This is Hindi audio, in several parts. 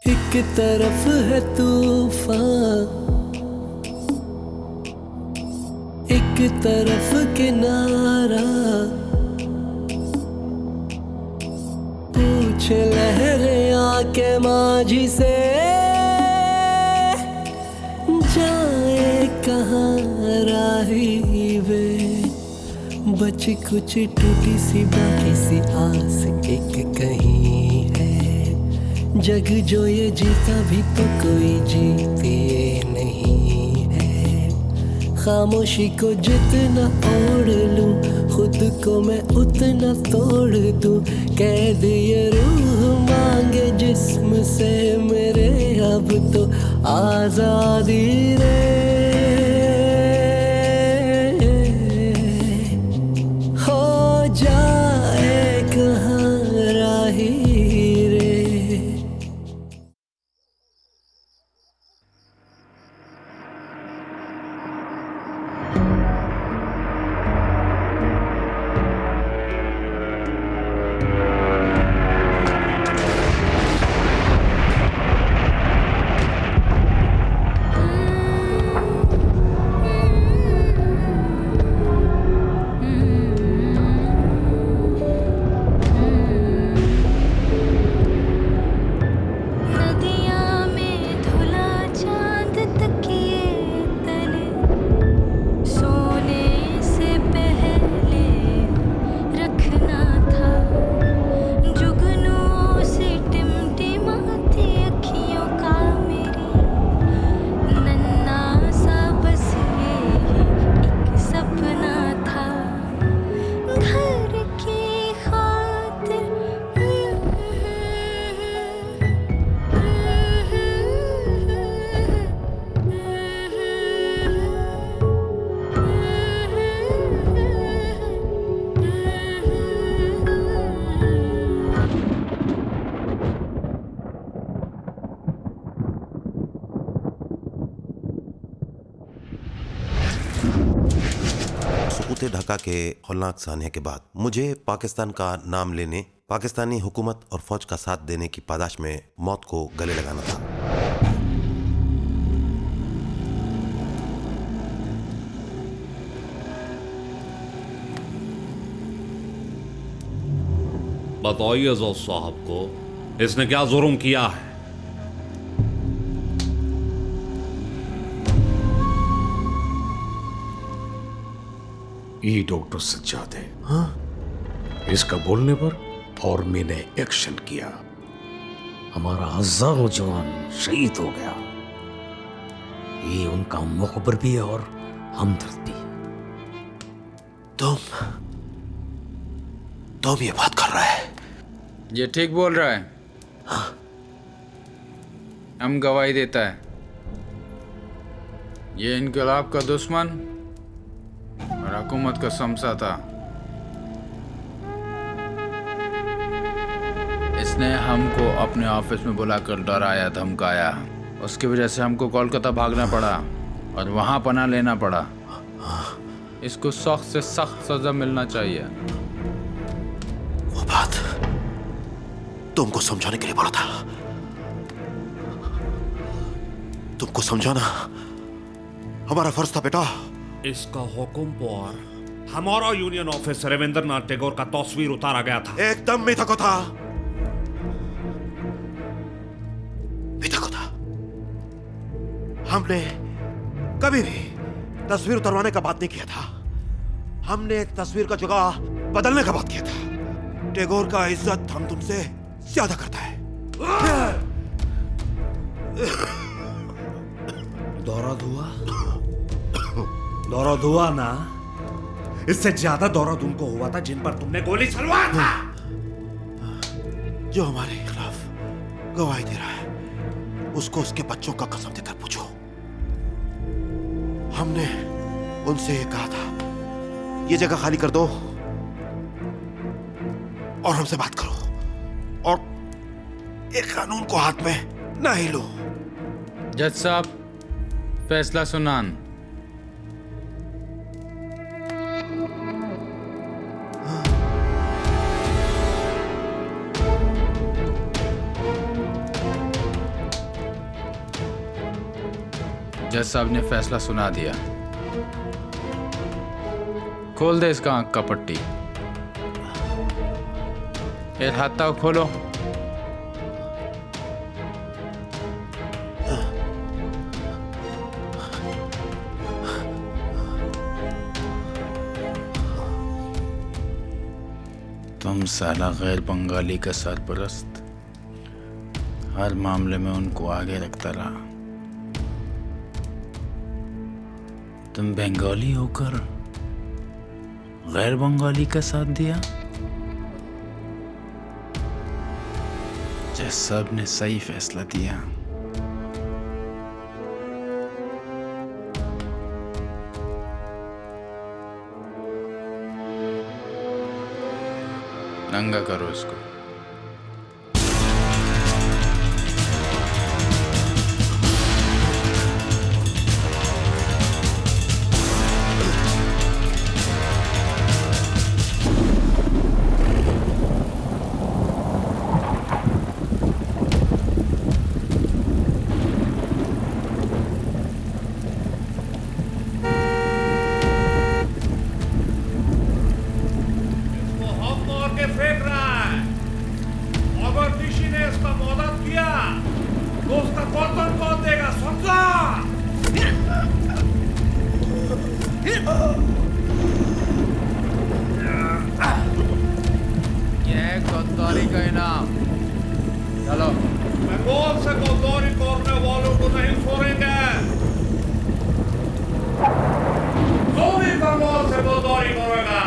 एक तरफ है तूफान, एक तरफ किनारा, पूछ लहरें आके माझी से, जाए कहाँ राही वे। बच कुछ टूटी सी बाकी सी आस एक कहीं है। जग जो ये जीता भी तो कोई जीते नहीं है। खामोशी को जितना ओढ़ लूं, खुद को मैं उतना तोड़ दूं। कैद ये रूह मांगे जिस्म से मेरे, अब तो आजादी रे। हो जाए कहाँ राही रे। सुकूते ढाका के हौलनाक सानिया के बाद मुझे पाकिस्तान का नाम लेने, पाकिस्तानी हुकूमत और फौज का साथ देने की पादाश में मौत को गले लगाना था। बताइए ज़ो साहब को इसने क्या जुर्म किया है? ये डॉक्टर सज्जाद है। हाँ? इसका बोलने पर आर्मी ने एक्शन किया, हमारा हजारों जवान शहीद हो गया। ये उनका मुखबर भी है और हमदर्द भी। तुम ये बात कर रहा है? ये ठीक बोल रहा है। हाँ? हम गवाही देता है। ये इनकलाब का दुश्मन और हुकूमत का समसा था। इसने हमको अपने ऑफिस में बुलाकर डराया धमकाया। उसकी वजह से हमको कोलकाता भागना पड़ा और वहां पनाह लेना पड़ा। इसको सख्त से सख्त सजा मिलना चाहिए। वो बात तुमको समझाने के लिए बोला था। तुमको समझाना हमारा फर्ज था बेटा। इसका हुक्म पर हमारा यूनियन ऑफिस रविंद्रनाथ टैगोर का तस्वीर उतारा गया था। एकदम मिथा को था, मिथा को था। हमने कभी भी तस्वीर उतरवाने का बात नहीं किया था। हमने एक तस्वीर का जगह बदलने का बात किया था। टैगोर का इज्जत हम तुमसे ज्यादा करता है। दौरा हुआ ना, इससे ज्यादा दौरा उनको हुआ था जिन पर तुमने गोली चलवाया था। जो हमारे खिलाफ गवाही दे रहा है उसको उसके बच्चों का कसम देकर पूछो। हमने उनसे ये कहा था, ये जगह खाली कर दो और हमसे बात करो और एक कानून को हाथ में ना ही लो। जज साहब, फैसला सुनान। जज साहब ने फैसला सुना दिया। खोल दे इसका आंख का पट्टी। एक हाथ तक खोलो। तुम साला गैर बंगाली का सरपरस्त हर मामले में उनको आगे रखता रहा। तुम बंगाली होकर गैर बंगाली का साथ दिया। जज साहब ने सही फैसला दिया। नंगा करो इसको। गद्दारी का इनाम। चलो। बंगाल से गद्दारी करने वालों को नहीं छोड़ेंगे। जो भी बंगाल से गद्दारी करेगा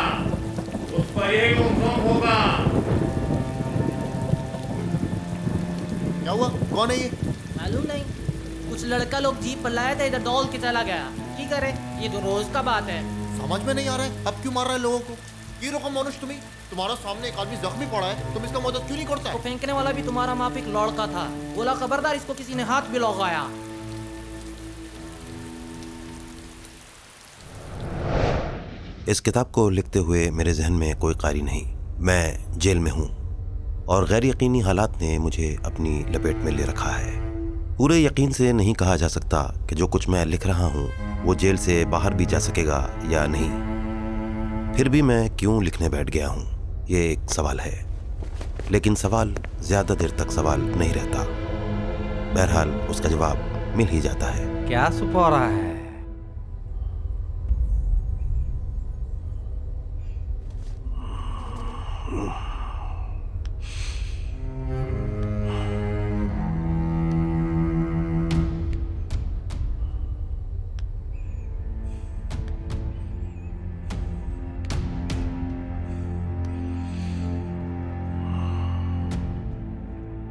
उसका यही नुकसान होगा। क्या हुआ? कौन है ये? मालूम नहीं, कुछ लड़का लोग जीप पर लाया था, इधर डॉल के चला गया। की करे, ये तो रोज का बात है। समझ में नहीं आ रहा है अब क्यों मार रहा है लोगों को। की रकम मनुष्य तुम्ही, तुम्हारा सामने एक आदमी जख्मी पड़ा है, तुम इसका मदद क्यों नहीं करता तो है? फेंकने वाला भी तुम्हारा मापिक लड़का था। बोला खबरदार, इसको किसी ने हाथ भी लगाया। इस किताब को लिखते हुए मेरे जहन में कोई कारी नहीं। मैं जेल में हूँ और गैर यकीनी हालात ने मुझे अपनी लपेट में ले रखा है। पूरे यकीन से नहीं कहा जा सकता कि जो कुछ मैं लिख रहा हूँ वो जेल से बाहर भी जा सकेगा या नहीं। फिर भी मैं क्यों लिखने बैठ गया हूँ, ये एक सवाल है। लेकिन सवाल ज़्यादा देर तक सवाल नहीं रहता। बहरहाल उसका जवाब मिल ही जाता है। क्या सुपा रहा है?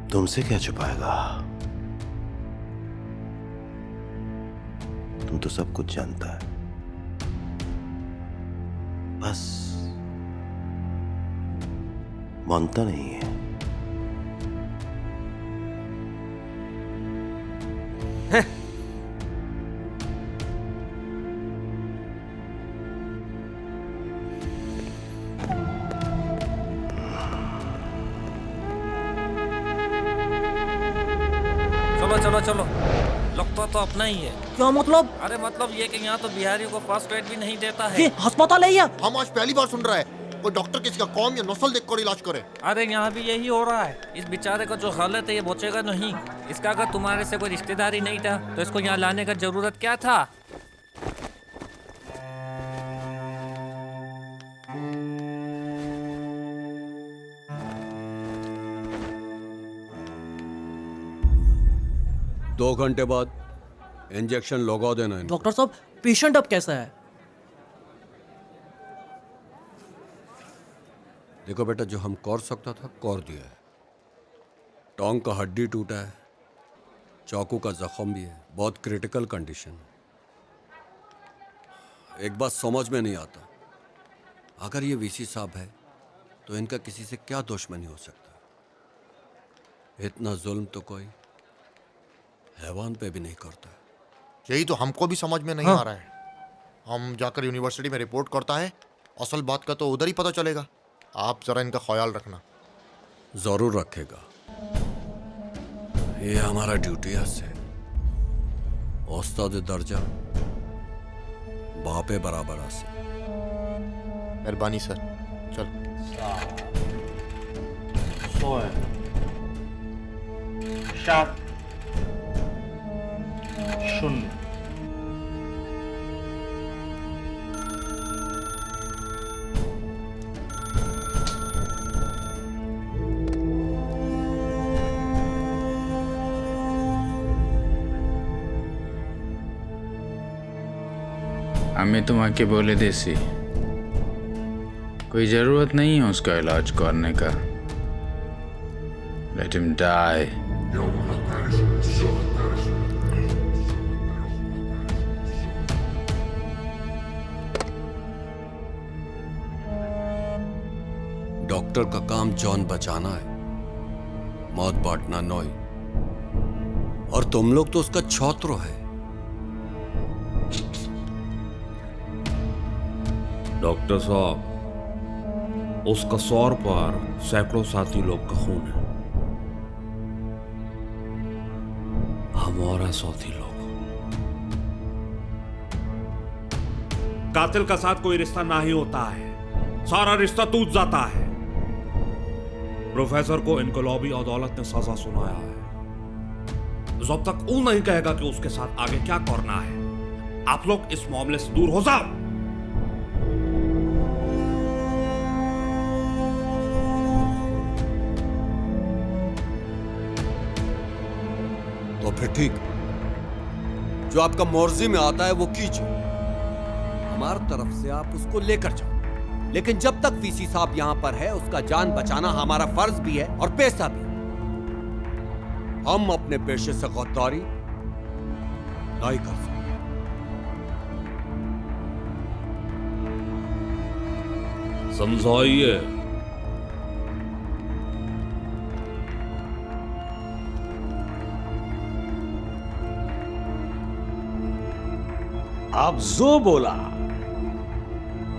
तुमसे क्या छुपाएगा? तुम तो सब कुछ जानता है। बस मानता नहीं है। चलो चलो चलो, लगता तो अपना ही है। क्या मतलब? अरे मतलब ये कि यहाँ तो बिहारियों को फर्स्ट एड भी नहीं देता है। ये अस्पताल है या? हम आज पहली बार सुन रहा है कोई डॉक्टर किसी का कौम या नस्ल देखकर इलाज करे। अरे यहाँ भी यही हो रहा है। इस बेचारे का जो हालत है ये बचेगा नहीं। इसका अगर तुम्हारे से कोई रिश्तेदारी नहीं था तो इसको यहाँ लाने का जरूरत क्या था? दो घंटे बाद इंजेक्शन लगा देना इनको। डॉक्टर साहब, पेशेंट अब कैसा है? देखो बेटा, जो हम कर सकता था कर दिया है। टोंग का हड्डी टूटा है, चाकू का जख्म भी है, बहुत क्रिटिकल कंडीशन है। एक बात समझ में नहीं आता, अगर ये वीसी साहब है तो इनका किसी से क्या दुश्मनी हो सकता? इतना जुल्म तो कोई हैवान पे भी नहीं करता। यही तो हमको भी समझ में नहीं आ रहा है। हम जाकर यूनिवर्सिटी में रिपोर्ट करता है, असल बात का तो उधर ही पता चलेगा। आप जरा इनका ख्याल रखना। जरूर रखेगा, ये हमारा ड्यूटी है। से औस्ताद दर्जा बापे बराबर आसे। मेहरबानी सर, चल। 7 0 हमें तुम्हारे बोले देसी कोई जरूरत नहीं है उसका इलाज करने का। Let him die. डॉक्टर का काम जॉन बचाना है, मौत बांटना नोई। और तुम लोग तो उसका छौत्रो है। डॉक्टर साहब, उसका 100 पर सैकड़ों साथी लोग का खून है। हमारा साथी लोग। कातिल का साथ कोई रिश्ता ना ही होता है, सारा रिश्ता टूट जाता है। प्रोफेसर को इनकलाबी अदालत ने सजा सुनाया है। जब तक वो नहीं कहेगा कि उसके साथ आगे क्या करना है, आप लोग इस मामले से दूर हो जाओ। तो फिर ठीक, जो आपका मर्जी में आता है वो कीजिए। हमारी तरफ से आप उसको लेकर जाओ, लेकिन जब तक वीसी साहब यहां पर है उसका जान बचाना हमारा फर्ज भी है और पैसा भी। हम अपने पेशे से गद्दारी नहीं कर सकते। समझाइए। आप जो बोला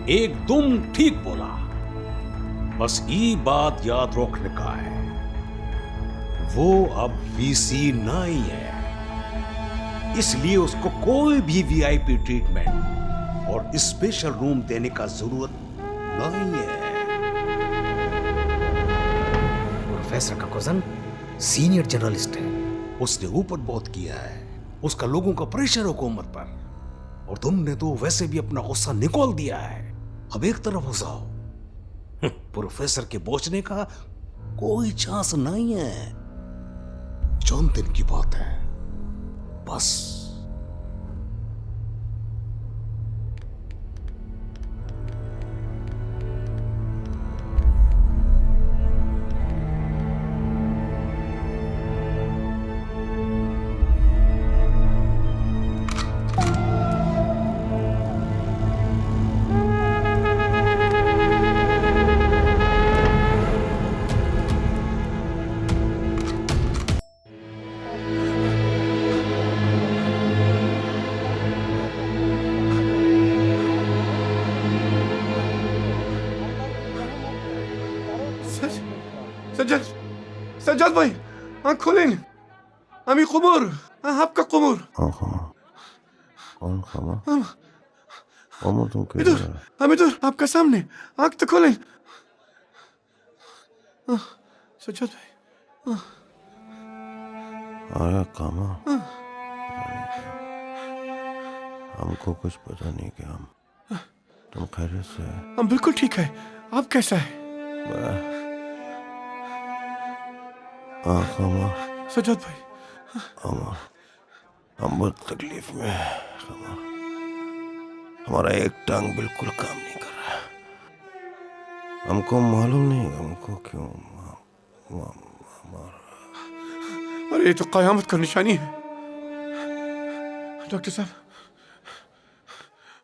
एकदम ठीक बोला। बस ये बात याद रखने का है, वो अब वीसी नहीं है, इसलिए उसको कोई भी वीआईपी ट्रीटमेंट और स्पेशल रूम देने का जरूरत नहीं है। प्रोफेसर का कजन सीनियर जर्नलिस्ट है, उसने ऊपर बहुत किया है, उसका लोगों का प्रेशर हुकूमत पर, और तुमने तो वैसे भी अपना गुस्सा निकाल दिया है। अब एक तरफ हो जाओ। प्रोफेसर के पहुंचने का कोई चांस नहीं है। चंद दिन की बात है बस। सज्जाद, सज्जाद भाई, आँख खोलें। अमी कुमर, आपका कुमर। कौन खामा? कुमर तुम क्यों? इधर, हम इधर, आपका सामने। आँख तो खोलें। सज्जाद भाई। आया कामा। हमको कुछ पता नहीं कि तुम खैरियत से? हम बिल्कुल ठीक है। आप कैसा है? सज्जाद भाई, हम बहुत तकलीफ में हैं। हमारा एक टांग बिल्कुल काम नहीं कर रहा। हमको मालूम नहीं हमको क्यों अरे ये तो कयामत का निशानी है। डॉक्टर साहब,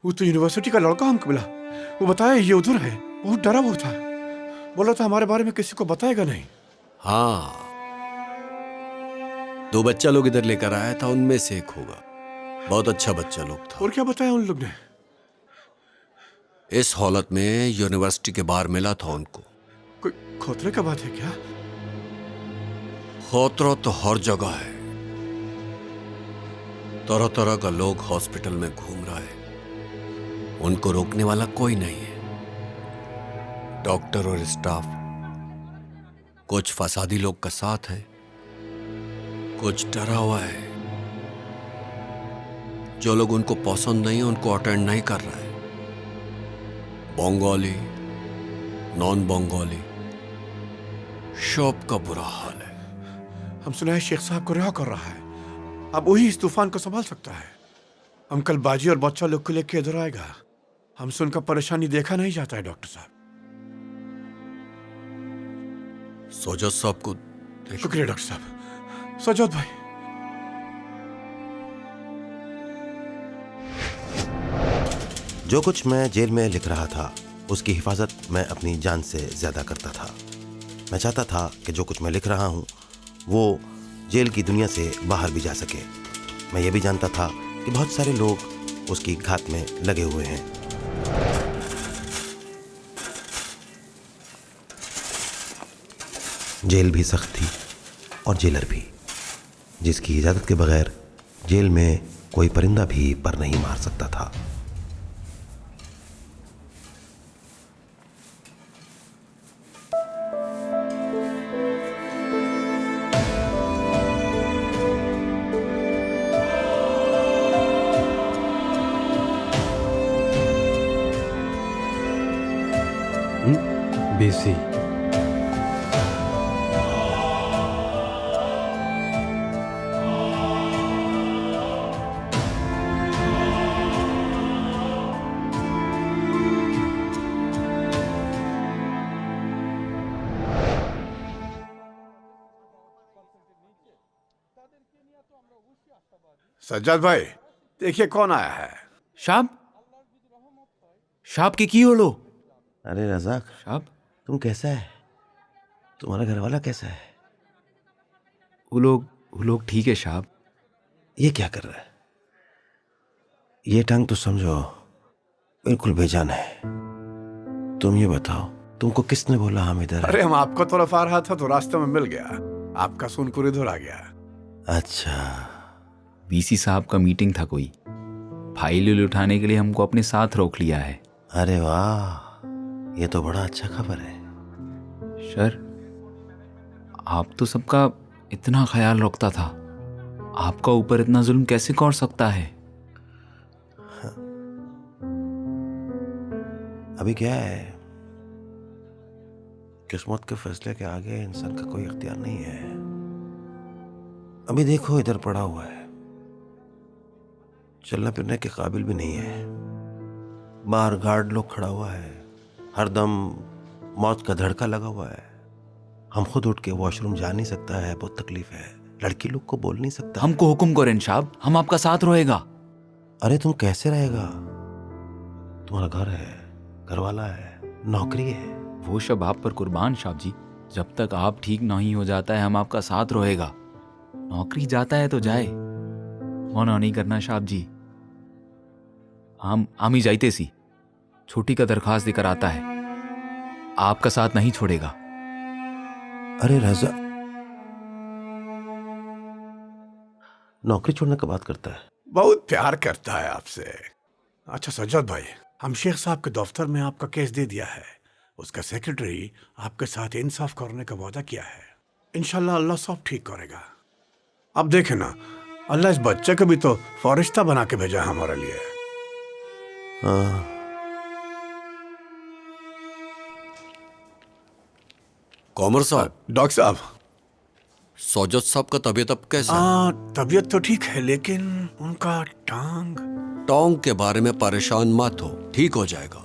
वो तो यूनिवर्सिटी का लड़का हमको मिला। वो बताया ये उधर है। बहुत डरा हुआ था, बोला था हमारे बारे में किसी को बताएगा नहीं। हाँ, 2 बच्चा लोग इधर लेकर आया था, उनमें से एक होगा। बहुत अच्छा बच्चा लोग था। और क्या बताया उन लोग ने? इस हालत में यूनिवर्सिटी के बाहर मिला था उनको। कोई खतरे का बात है क्या? खतरा तो हर जगह है, तरह तरह का लोग हॉस्पिटल में घूम रहा है, उनको रोकने वाला कोई नहीं है। डॉक्टर और स्टाफ कुछ फसादी लोग का साथ है, कुछ डरा हुआ है। जो लोग उनको पसंद नहीं उनको अटेंड नहीं कर रहा है। बंगाली, नॉन बंगाली, सब का बुरा हाल है। हम सुना है शेख साहब को रिहा कर रहा है। अब वही इस तूफान को संभाल सकता है। अंकल बाजी और बच्चा लोग को लेकर इधर आएगा। हमसे उनका परेशानी देखा नहीं जाता है डॉक्टर साहब। सोजत साहब को शुक्रिया डॉक्टर साहब। सजोद भाई, जो कुछ मैं जेल में लिख रहा था उसकी हिफाजत मैं अपनी जान से ज़्यादा करता था। मैं चाहता था कि जो कुछ मैं लिख रहा हूँ वो जेल की दुनिया से बाहर भी जा सके। मैं ये भी जानता था कि बहुत सारे लोग उसकी घात में लगे हुए हैं। जेल भी सख्त थी और जेलर भी, जिसकी इजाज़त के बगैर जेल में कोई परिंदा भी पर नहीं मार सकता था। बीसी सज्जाद भाई, देखिए कौन आया है। शाब शाब की हो लो। अरे रज़ाक शाब, तुम कैसा है? तुम्हारा घर वाला कैसा है? वो लोग ठीक है शाब। ये क्या कर रहा है? ये टांग तो समझो बिल्कुल बेजान है। तुम ये बताओ, तुमको किसने बोला हम इधर? अरे हम आपको तरफ आ रहा था तो रास्ते में मिल गया। आपका सुनकर इधर आ गया। अच्छा, बीसी साहब का मीटिंग था कोई, फाइल उठाने के लिए हमको अपने साथ रोक लिया है। अरे वाह, ये तो बड़ा अच्छा खबर है। सर, आप तो सबका इतना ख्याल रखता था, आपका ऊपर इतना जुल्म कैसे कर सकता है? अभी क्या है, किस्मत के फैसले के आगे इंसान का कोई इख्तियार नहीं है। अभी देखो इधर पड़ा हुआ है, चलने फिरने के काबिल भी नहीं है। बाहर गार्ड लोग खड़ा हुआ है, हरदम मौत का धड़का लगा हुआ है। हम खुद उठ के वॉशरूम जा नहीं सकता है, बहुत तकलीफ है। लड़की लोग को बोल नहीं सकता। हमको हुक्म करें साहब, हम आपका साथ रहेगा। अरे तुम कैसे रहेगा? तुम्हारा घर है, घर वाला है, नौकरी है। वो सब आप पर कुर्बान साहब जी। जब तक आप ठीक नहीं हो जाता है हम आपका साथ रहेगा। नौकरी जाता है तो जाए, मना नहीं करना साहब जी। हम ही जाते सी, छोटी का दरखास्त देकर आता है, आपका साथ नहीं छोड़ेगा। अरे रजा, नौकरी छोड़ने का बात करता है? बहुत प्यार करता है आपसे। अच्छा सज्जाद भाई, हम शेख साहब के दफ्तर में आपका केस दे दिया है। उसका सेक्रेटरी आपके साथ इंसाफ करने का वादा किया है। इंशाल्लाह अल्लाह सब ठीक करेगा। अब देखे ना, अल्लाह इस बच्चे को भी तो फरिश्ता बना के भेजा हमारे लिए। हाँ। कॉमर साहब। डॉक्टर साहब, सौजत साहब का तबीयत अब कैसा है? तबीयत तो ठीक है, लेकिन उनका टांग के बारे में परेशान मत हो, ठीक हो जाएगा।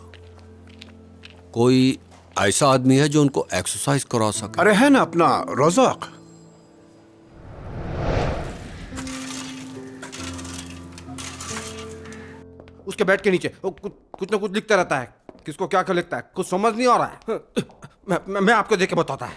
कोई ऐसा आदमी है जो उनको एक्सरसाइज करा सके। अरे है ना अपना रज़ाक। उसके बेड के नीचे वो कुछ ना कुछ लिखता रहता है। किसको क्या क्या लिखता है कुछ समझ नहीं आ रहा है। मैं आपको देख के बताता है।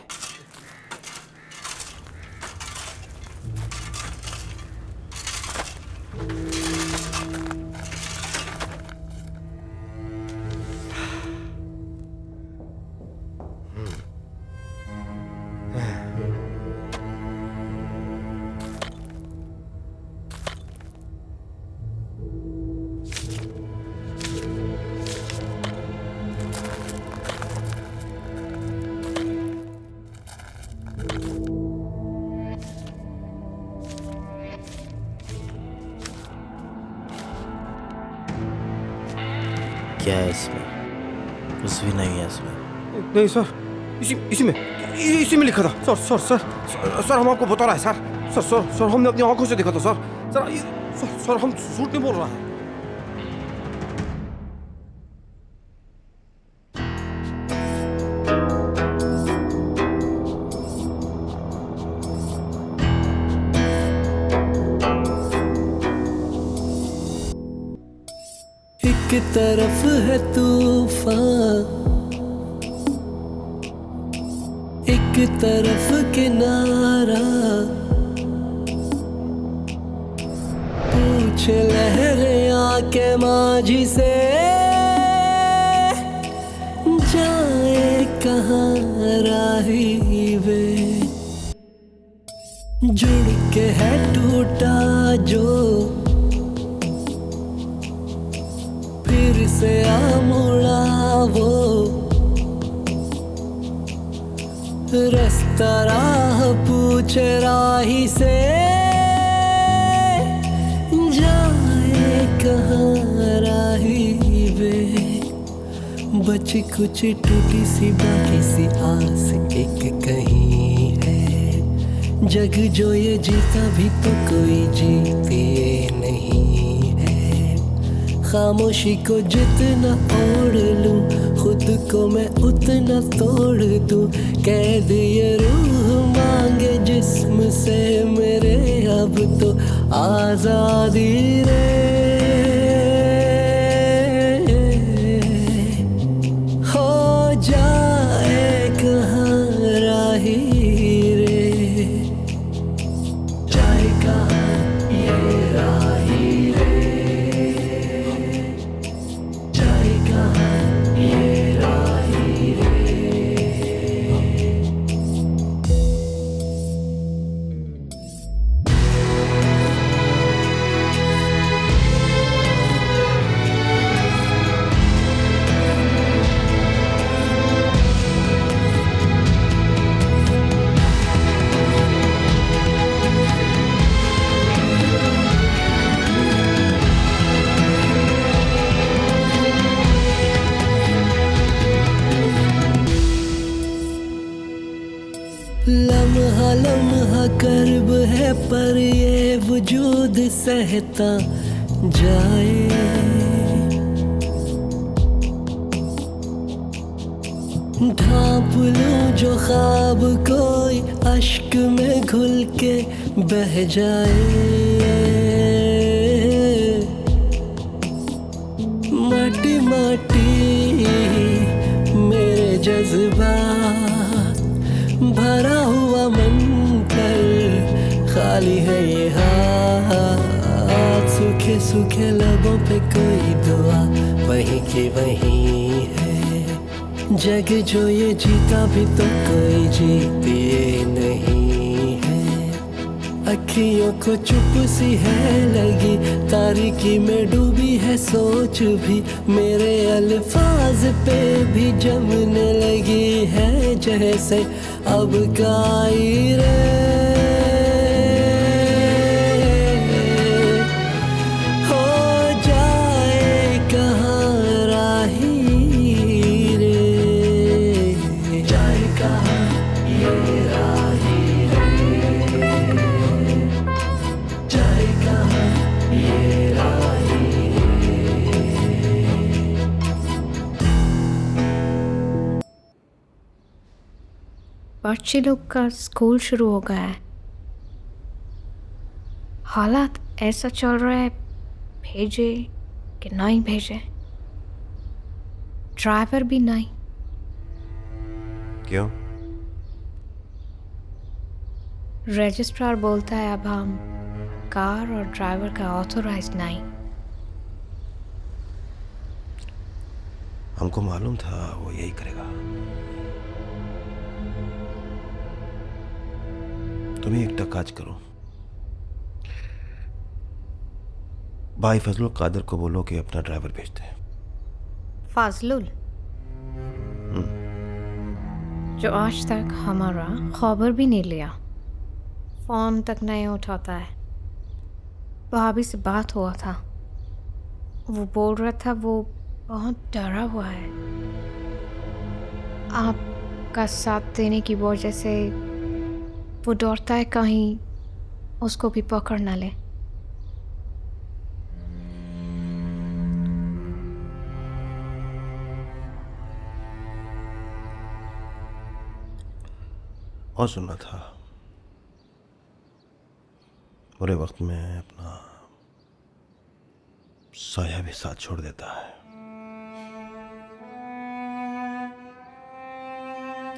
क्या है इसमें? कुछ भी नहीं है इसमें। नहीं सर, इसी में लिखा था। सर हम आपको बता रहा है सर हमने अपनी आंखों से देखा था सर हम झूठ नहीं बोल रहा है। एक तरफ है तूफान, एक तरफ किनारा, पूछ लहरें आके माझी से, जाए कहाँ राही वे। जुड़ के है टूटा जो फिर से आ मुड़ा वो, रास्ता राह पूछे राही से, जाए कहाँ राही वे। बची कुछ टूटी सी बाकी सी आस एक कहीं है, जग जो ये जीता भी तो कोई जीते नहीं है। खामोशी को जितना ओढ़ लूं, खुद को मैं उतना तोड़ दूं। कैद ये रूह मांगे जिस्म से मेरे, अब तो आजादी रे। हो जाए कहाँ राही रे, जाए कहाँ ये राही रे, जाए कहाँ ये राही रे। लम्हा लम्हा कर्ब है पर ये वजूद सहता जाए। ढांप लूं जो ख्वाब कोई अश्क में घुल के बह जाए। माटी माटी मेरे जज्बात, भरा हुआ मन पर खाली है ये हाथ। सूखे सूखे लबों पे कोई दुआ वहीं की वहीं है। जग जो ये जीता भी तो कोई जीते नहीं है। अखियों को चुप सी है लगी, तारीकी में डूबी है सोच भी। मेरे अल्फाज पे भी जमने लगी है जैसे अब गाई रे। हो जाए कहाँ राही रे, जाए कहाँ ये राही रे, जाए कहाँ ये राही रे। बच्चे लोग का स्कूल शुरू हो गया है। हालात ऐसा चल रहा है, भेजे कि नहीं भेजे। ड्राइवर भी नहीं। क्यों? रजिस्ट्रार बोलता है अब हम कार और ड्राइवर का ऑथोराइज नहीं। हमको मालूम था वो यही करेगा। तुम्हें एक काज करो, भाई फजलुल कादर को बोलो कि अपना ड्राइवर भेज दे। फाजलुल जो आज तक हमारा खबर भी नहीं लिया, फोन तक नहीं उठाता है। भाभी से बात हुआ था, वो बोल रहा था वो बहुत डरा हुआ है। आपका साथ देने की वजह से वो डरता है कहीं उसको भी पकड़ ना ले। और सुनना था, बुरे वक्त में अपना साया भी साथ छोड़ देता है।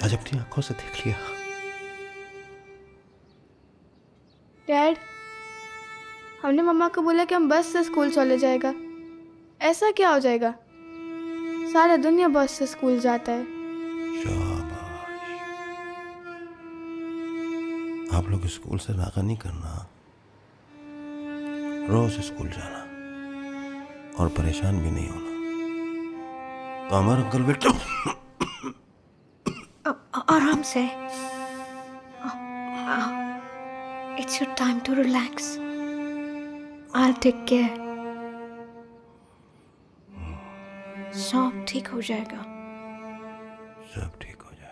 आज अपनी आंखों से देख लिया। डैड, हमने मम्मा को बोला कि हम बस से स्कूल चले जाएगा। ऐसा क्या हो जाएगा? सारा दुनिया बस से स्कूल जाता है। आप लोग स्कूल से नागा नहीं करना, रोज स्कूल जाना और परेशान भी नहीं होना। तो हमारा अंकल बेटा आराम से। It's your time to relax. I'll take care. सब ठीक हो जाएगा। सब ठीक हो जाएगा।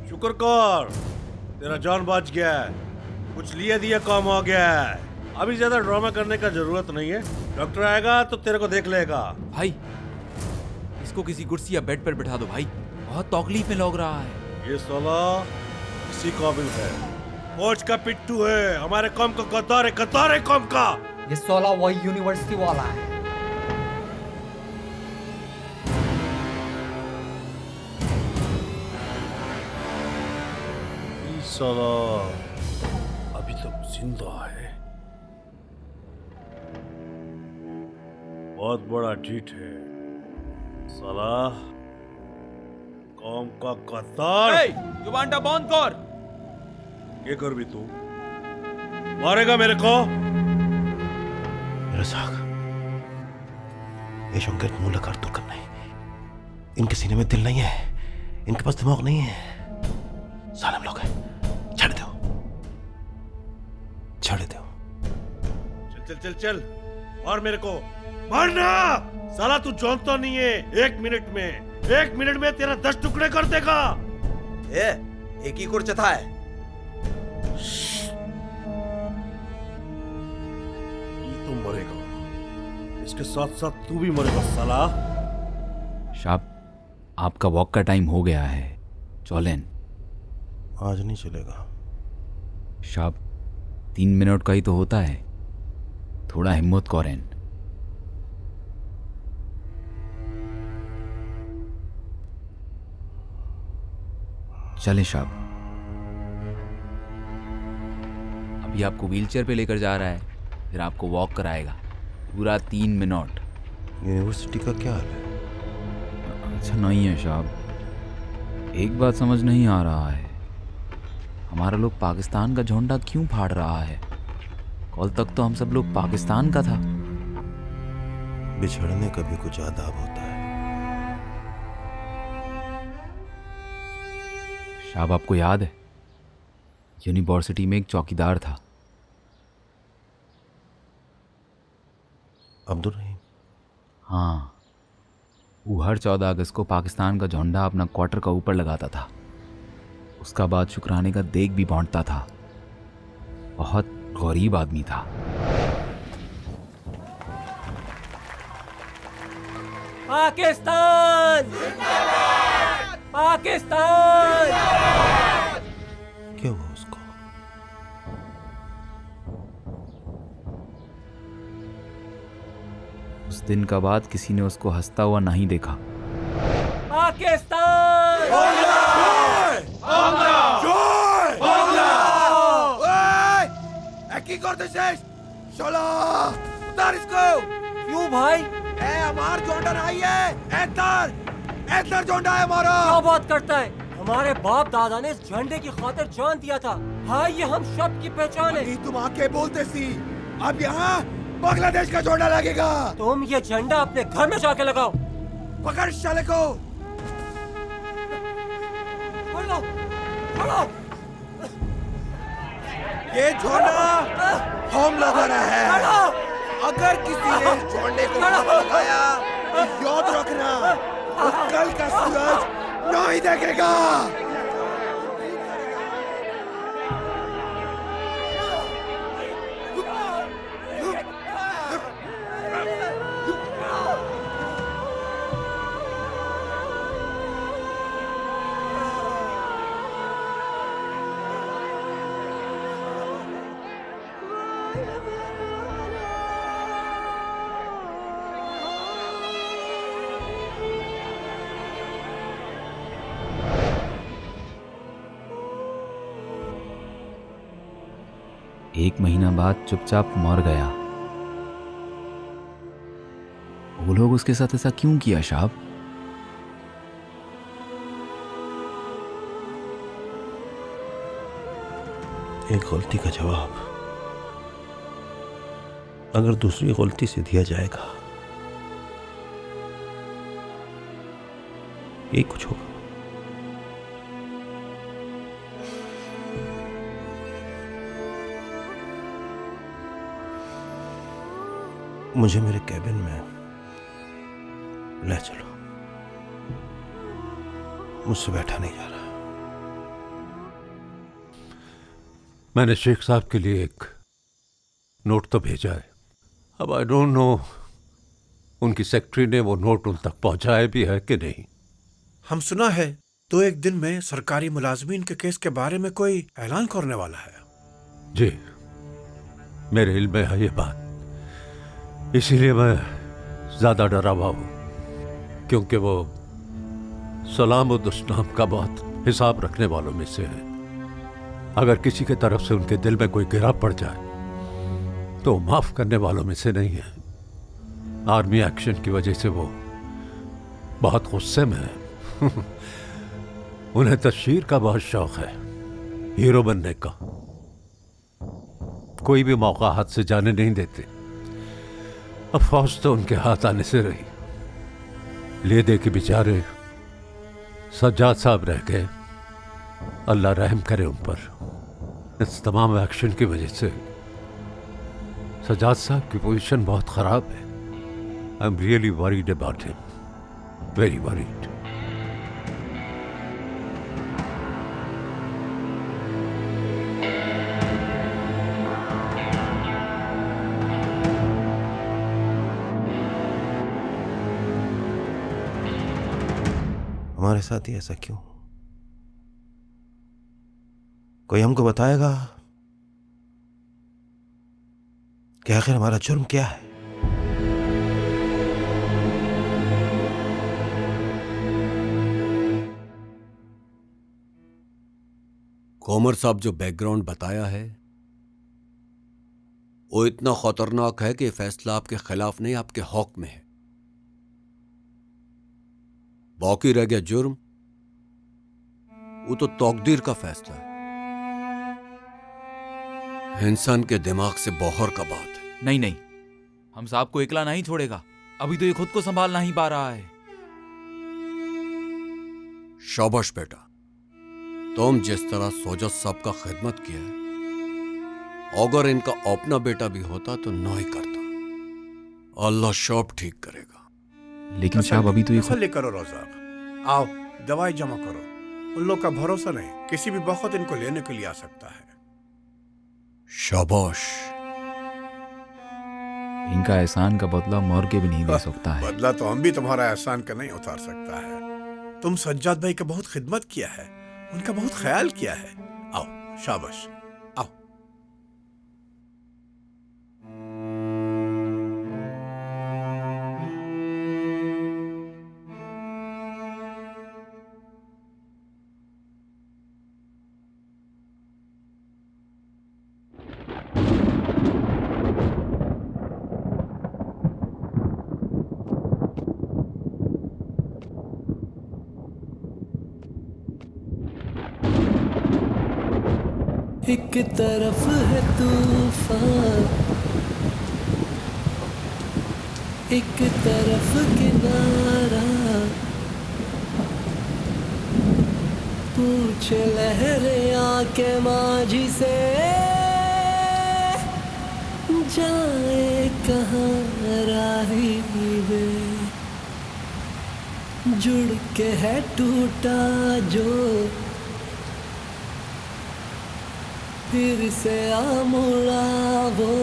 शुक्र कर, तेरा जान बच गया है। कुछ लिए दिया काम हो गया है। अभी ज्यादा ड्रामा करने का जरूरत नहीं है। डॉक्टर आएगा तो तेरे को देख लेगा। भाई, इसको किसी कुर्सी या बेड पर बिठा दो भाई, बहुत तकलीफ में लग रहा है। ये साला इसी काबिल है। फौज का पिट्टू है, हमारे कौम का गद्दार है, गद्दार है कौम का। ये साला वही यूनिवर्सिटी वाला है। साला अभी तक जिंदा है। बहुत बड़ा ढीठ है साला, कौम का गद्दार। जुबानटा बंद कर। क्या कर भी तू? मारेगा मेरे को? रज़ाक, ये शंकर मुंह लगा तो करना है। इनके सीने में दिल नहीं है, इनके पास दिमाग नहीं है। सालम लोग हैं, छड़ दो, छड़ दो। चल चल चल चल, मार मेरे को, मारना। साला तू जानता नहीं है, एक मिनट में तेरा 10 टुकड़े कर देगा। एक ही कुर्चता है। तू मरेगा, इसके साथ साथ तू भी मरेगा साला। शाब, आपका वॉक का टाइम हो गया है, चलें। आज नहीं चलेगा। शाब, 3 मिनट का ही तो होता है, थोड़ा हिम्मत करें। चलें शाब। अभी आपको व्हीलचेयर पे लेकर जा रहा है, फिर आपको वॉक कराएगा पूरा 3 मिनट। यूनिवर्सिटी का क्या हाल है? अच्छा नहीं है शाब, एक बात समझ नहीं आ रहा है, हमारा लोग पाकिस्तान का झंडा क्यों फाड़ रहा है? कल तक तो हम सब लोग पाकिस्तान का था। बिछड़ने का भी कुछ आदाब होता है। शाब, आपको याद है यूनिवर्सिटी में एक चौकीदार था, अब्दुल रहीम। हाँ, वो हर 14 अगस्त को पाकिस्तान का झंडा अपना क्वार्टर का ऊपर लगाता था। उसका बाद शुक्राने का देग भी बांटता था। बहुत गरीब आदमी था। पाकिस्तान पाकिस्तान। क्या हुआ उसको? उस दिन का बाद किसी ने उसको हंसता हुआ नहीं देखा। पाकिस्तान। की करते शेष चलो उतार इसको। क्यों भाई? हमार जोंडा नहीं है, एतर जोंडा है हमारा। क्या बात करता है? हमारे बाप दादा ने इस झंडे की खातिर जान दिया था। हाँ, ये हम शब्द की पहचान है। तुम आके बोलते सी, अब यहाँ बांग्लादेश का झंडा लगेगा। तुम ये झंडा अपने घर में जाके लगाओ। पकड़ साले को। ये झंडा हम लगा रहे हैं। अगर किसी ने इस झंडे को लगाया तो याद रखना, वो कल का सूरज नहीं देखेगा। एक महीना बाद चुपचाप मर गया। वो लोग उसके साथ ऐसा क्यों किया शाब? एक गलती का जवाब अगर दूसरी गलती से दिया जाएगा, यही कुछ होगा। मुझे मेरे कैबिन में ले चलो, मुझसे बैठा नहीं जा रहा। मैंने शेख साहब के लिए एक नोट तो भेजा है। अब आई डोंट नो उनकी सेक्रेटरी ने वो नोट उन तक पहुंचाया भी है कि नहीं। हम सुना है 2-1 दिन में सरकारी मुलाजमीन के केस के बारे में कोई ऐलान करने वाला है। जी, मेरे इल्म में है ये बात, इसीलिए मैं ज्यादा डरा हुआ हूं, क्योंकि वो सलामुद्दौला नाम का बहुत हिसाब रखने वालों में से है। अगर किसी के तरफ से उनके दिल में कोई गिरा पड़ जाए तो माफ करने वालों में से नहीं है। आर्मी एक्शन की वजह से वो बहुत गुस्से में है। उन्हें तशहीर का बहुत शौक है, हीरो बनने का। कोई भी मौका हाथ से जाने नहीं देते। अब फौज तो उनके हाथ आने से रही। ले दे के बेचारे सज्जाद साहब रह गए, अल्लाह रहम करे उन पर। इस तमाम एक्शन की वजह से सज्जाद साहब की पोजीशन बहुत खराब है। I am really worried about him, very worried. हमारे साथ ही ऐसा क्यों? कोई हमको बताएगा कि आखिर हमारा जुर्म क्या है? कोमर साहब जो बैकग्राउंड बताया है वो इतना खतरनाक है कि फैसला आपके खिलाफ नहीं, आपके हक में है। बाकी रह गया जुर्म, वो तो तकदीर का फैसला है, इंसान के दिमाग से बाहर का बात है। नहीं नहीं, हम साहब को इकला नहीं छोड़ेगा। अभी तो ये खुद को संभाल नहीं पा रहा है। शाबाश बेटा, तुम जिस तरह सोजत साहब का खिदमत किया है, अगर इनका अपना बेटा भी होता तो नहीं करता। अल्लाह सब ठीक करेगा। लेकिन साहब अभी तो ये तसल्ली करो रौज़ाक, आओ दवाई जमा करो। उन लोग का भरोसा नहीं, किसी भी वक्त इनको लेने के लिए आ सकता है। शाबाश। इनका एहसान का बदला मर के भी नहीं दे सकता है। बदला तो हम भी तुम्हारा एहसान का नहीं उतार सकता है। तुम सज्जाद भाई का बहुत खिदमत किया है, उनका बहुत ख्याल किया है। आओ शाबाश, आओ। एक तरफ है तूफान, एक तरफ किनारा, पूछे लहरें आके माझी से, जाए कहाँ राही वे, जुड़ के है टूटा जो, फिर से आ मुड़ा वो,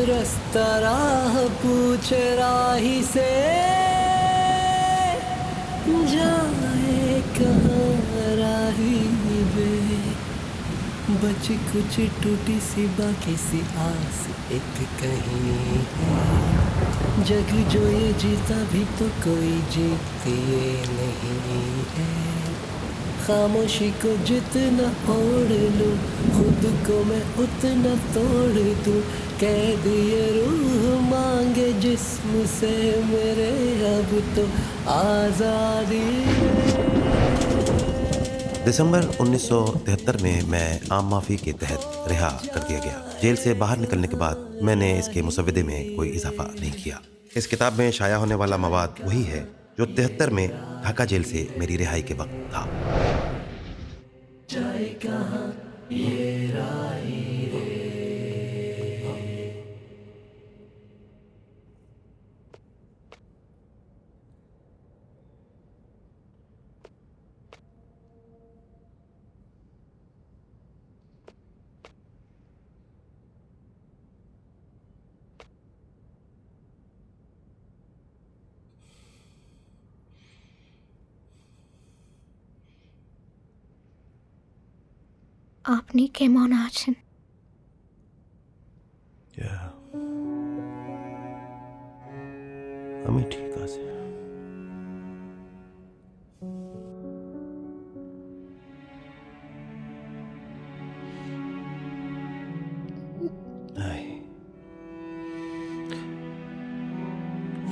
रास्ता राह पूछे राही से, जाए कहाँ राही वे, बची कुछ टूटी सी बाकी सी आस एक कहीं है, जग जो ये जीता भी तो कोई जीती ये नहीं है, खामोशी को जितना ओढ़ लूं, खुद को मैं उतना तोड़ दूं, कह दिए रूह मांगे जिस्म से मेरे, अब तो आज़ादी। दिसंबर 1973 में मैं आम माफी के तहत रिहा कर दिया गया। जेल से बाहर निकलने के बाद मैंने इसके मुसव्वदे में कोई इजाफा नहीं किया। इस किताब में शाया होने वाला मवाद वही है जो 73 में ढाका जेल से मेरी रिहाई के वक्त था। जाए कहाँ ये राही रे। আপনি কেমন আছেন? আমি ঠিক আছি।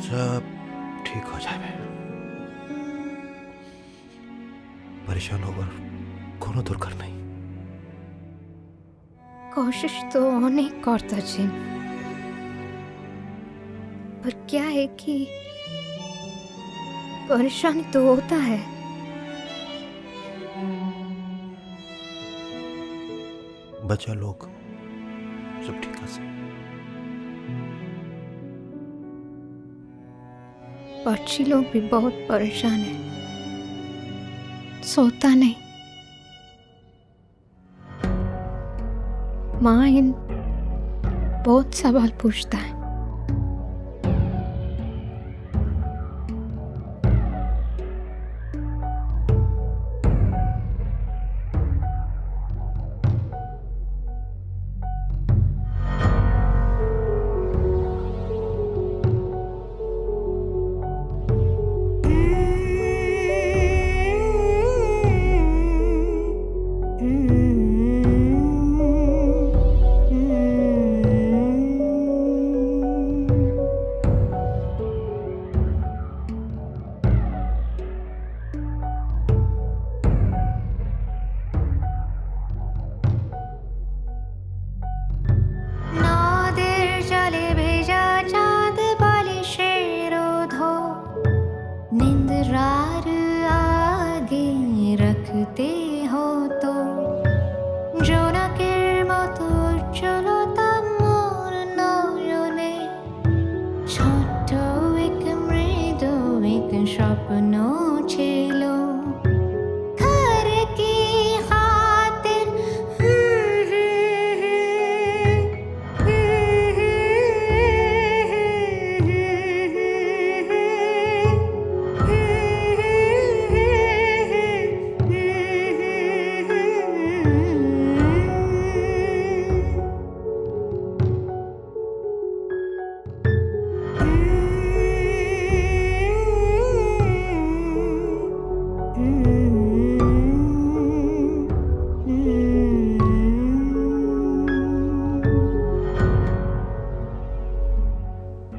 सब ठीक हो जाए। परेशान होकर कोनो दुर्घर नहीं। कोशिश तो अनेक करता जिन, पर क्या है कि परेशानी तो होता है। बच्चा लोग सब ठीक है। बच्ची लोग भी बहुत परेशान है, सोता नहीं। माँ इन बहुत सवाल पूछता है।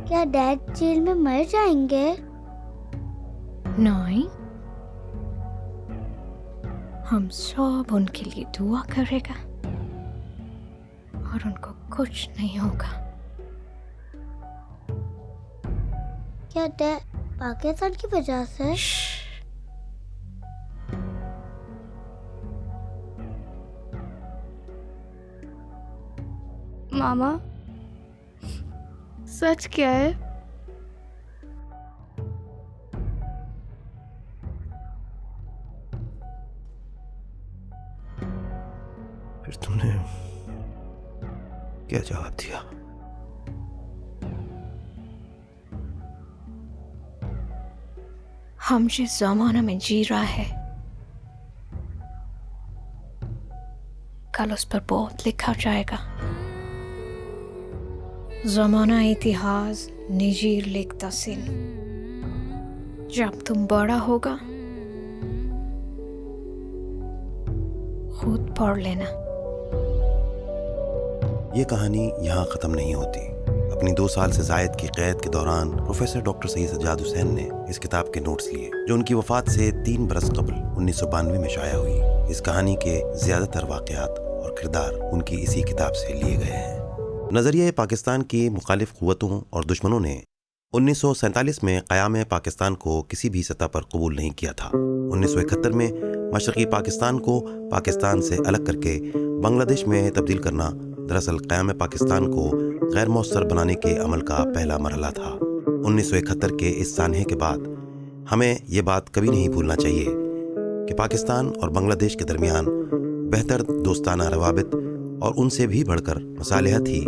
क्या डैड जेल में मर जाएंगे? नहीं, हम सब उनके लिए दुआ करेगा और उनको कुछ नहीं होगा। क्या डैड पाकिस्तान की वजह से? मामा सच क्या है? फिर तुमने क्या जवाब दिया? हम जिस जमाना में जी रहा है कल उस पर बहुत लिखा जाएगा। जमाना इतिहास निजीर लिखता सिन। जब तुम बड़ा होगा खुद पढ़ लेना। ये कहानी यहाँ ख़त्म नहीं होती। अपनी 2 साल से जायद की कैद के दौरान प्रोफेसर डॉक्टर सईद सज्जाद हुसैन ने इस किताब के नोट्स लिए, जो उनकी वफात से 3 बरस कबल 1992 में शाया हुई। इस कहानी के ज़्यादातर वाक़यात और किरदार उनकी इसी किताब से लिए गए हैं। नज़रिया पाकिस्तान की मुखालिफ क़ुव्वतों और दुश्मनों ने 1947 में क़याम पाकिस्तान को किसी भी सतह पर कबूल नहीं किया था। 1971 में मशरक़ी पाकिस्तान को पाकिस्तान से अलग करके बांग्लादेश में तब्दील करना दरअसल क़याम पाकिस्तान को गैर मौसर बनाने के अमल का पहला मरहला था। 1971 के इस सानहे के बाद हमें ये बात कभी नहीं भूलना चाहिए कि पाकिस्तान और बांग्लादेश के दरमियान बेहतर दोस्ताना रवाबित और उनसे भी बढ़कर मसालिहत ही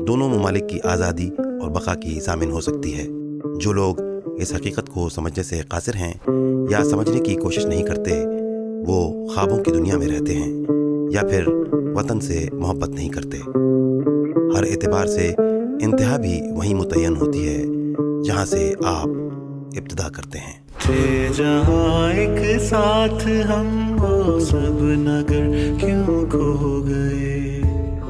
दोनों ममालिक की आज़ादी और बका की ज़ामिन हो सकती है। जो लोग इस हकीकत को समझने से कासिर हैं या समझने की कोशिश नहीं करते, वो ख्वाबों की दुनिया में रहते हैं या फिर वतन से मोहब्बत नहीं करते। हर एतबार से इंतहा भी वहीं मुतय्यन होती है जहाँ से आप इब्तिदा करते हैं। थे जहाँ एक साथ हम वो सब नगर क्यों खो गए,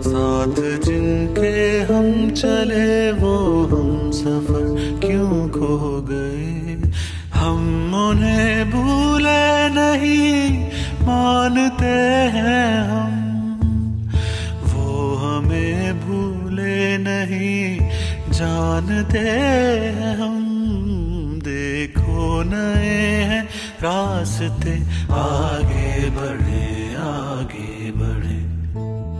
साथ जिनके हम चले वो हम सफर क्यों खो गए। हम उन्हें भूले नहीं मानते हैं हम, वो हमें भूले नहीं जानते हैं हम। देखो नए हैं रास्ते, आगे बढ़े आगे बढ़े।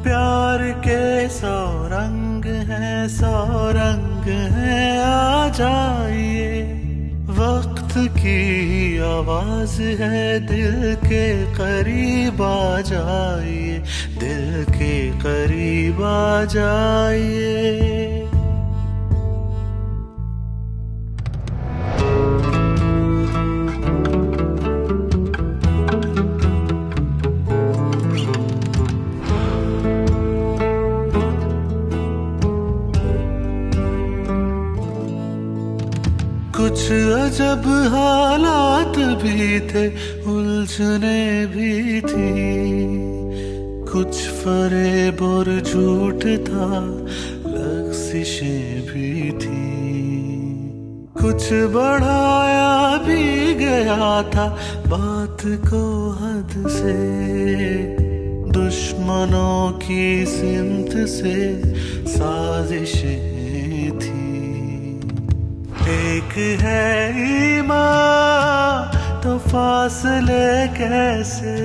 प्यार के 100 रंग हैं 100 रंग हैं, आ जाइए। वक्त की आवाज है दिल के करीब आ जाइए, दिल के करीब आ जाइए। कुछ अजब हालात भी थे, उलझने भी थी, कुछ फरेब और झूठ था, लग़्ज़िशें भी थी। कुछ बढ़ाया भी गया था बात को हद से, दुश्मनों की सिमत से साजिशें थी। एक है ईमान तो फासले कैसे,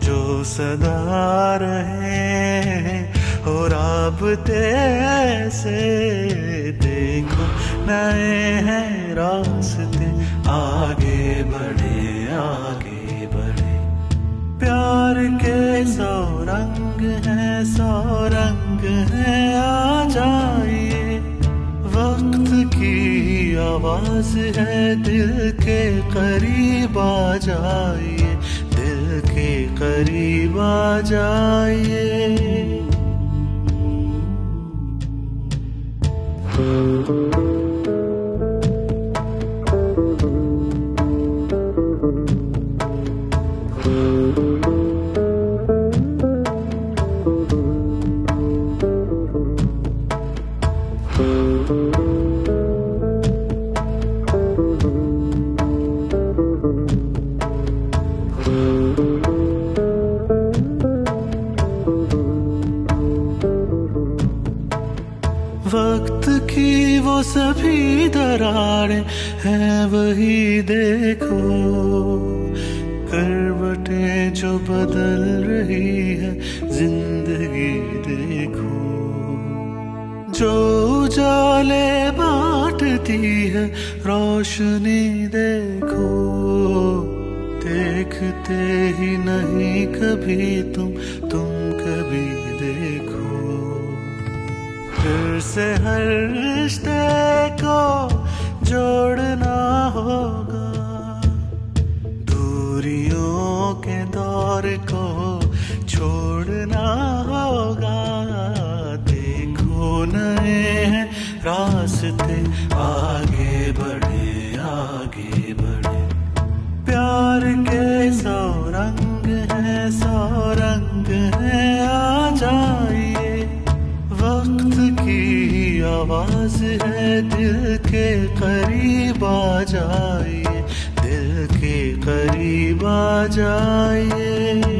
जो सदा रहे और राबते ऐसे। देखो नए हैं रास्ते, आगे बढ़े आगे बढ़े। प्यार के 100 रंग हैं 100 रंग हैं, आ जाइए। वक्त की आवाज है दिल के करीब आ जाइए, दिल के करीब आ जाइए। सभी दरारें हैं वही देखो, करवटें जो बदल रही है जिंदगी देखो, जो उजाले बांटती है रोशनी देखो, देखते ही नहीं कभी तुम कभी देखो, फिर से हर रिश्ते को जोड़ना होगा, दूरियों के दौर को छोड़ना होगा, देखो नए हैं रास्ते, आगे बढ़े आगे बढ़े, प्यार के सौ रंग हैं सौ रंग हैं, आ जाइए, वक्त की आवाज है दिल के करीब आ जाइए, दिल के करीब आ जाइए।